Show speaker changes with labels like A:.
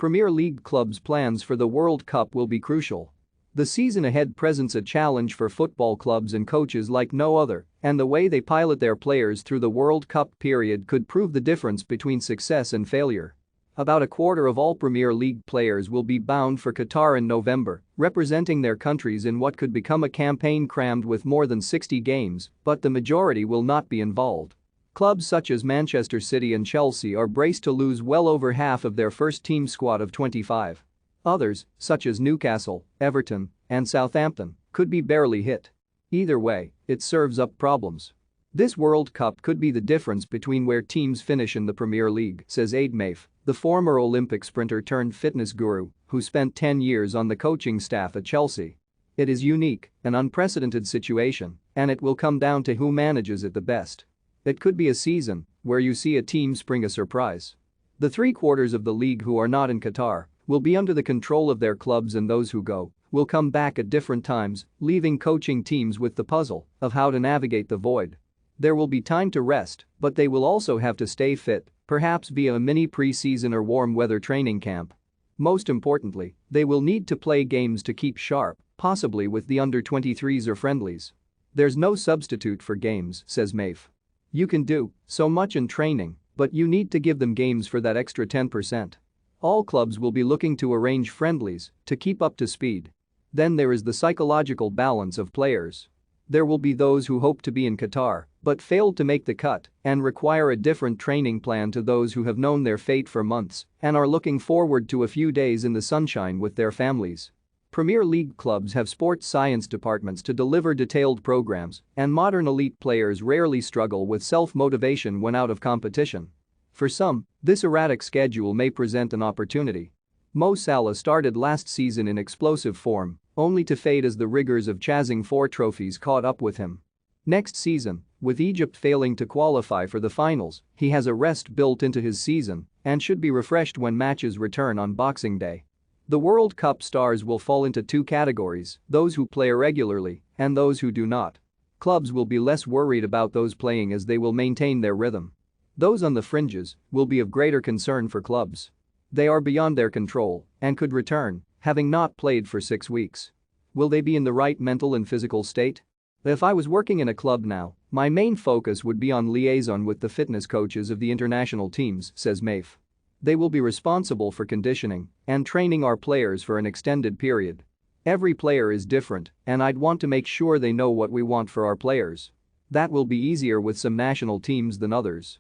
A: Premier League clubs' plans for the World Cup will be crucial. The season ahead presents a challenge for football clubs and coaches like no other, and the way they pilot their players through the World Cup period could prove the difference between success and failure. About a quarter of all Premier League players will be bound for Qatar in November, representing their countries in what could become a campaign crammed with more than 60 games, but the majority will not be involved. Clubs such as Manchester City and Chelsea are braced to lose well over half of their first-team squad of 25. Others, such as Newcastle, Everton, and Southampton, could be barely hit. Either way, it serves up problems. This World Cup could be the difference between where teams finish in the Premier League, says Aid Maif, the former Olympic sprinter turned fitness guru who spent 10 years on the coaching staff at Chelsea. It is unique, an unprecedented situation, and it will come down to who manages it the best. It could be a season where you see a team spring a surprise. The three-quarters of the league who are not in Qatar will be under the control of their clubs, and those who go will come back at different times, leaving coaching teams with the puzzle of how to navigate the void. There will be time to rest, but they will also have to stay fit, perhaps via a mini pre-season or warm weather training camp. Most importantly, they will need to play games to keep sharp, possibly with the under-23s or friendlies. There's no substitute for games, says Maif. You can do so much in training, but you need to give them games for that extra 10%. All clubs will be looking to arrange friendlies to keep up to speed. Then there is the psychological balance of players. There will be those who hope to be in Qatar but failed to make the cut and require a different training plan to those who have known their fate for months and are looking forward to a few days in the sunshine with their families. Premier League clubs have sports science departments to deliver detailed programs, and modern elite players rarely struggle with self-motivation when out of competition. For some, this erratic schedule may present an opportunity. Mo Salah started last season in explosive form, only to fade as the rigors of chasing 4 trophies caught up with him. Next season, with Egypt failing to qualify for the finals, he has a rest built into his season and should be refreshed when matches return on Boxing Day. The World Cup stars will fall into 2 categories, those who play regularly and those who do not. Clubs will be less worried about those playing as they will maintain their rhythm. Those on the fringes will be of greater concern for clubs. They are beyond their control and could return, having not played for 6 weeks. Will they be in the right mental and physical state? If I was working in a club now, my main focus would be on liaison with the fitness coaches of the international teams, says Maif. They will be responsible for conditioning and training our players for an extended period. Every player is different, and I'd want to make sure they know what we want for our players. That will be easier with some national teams than others.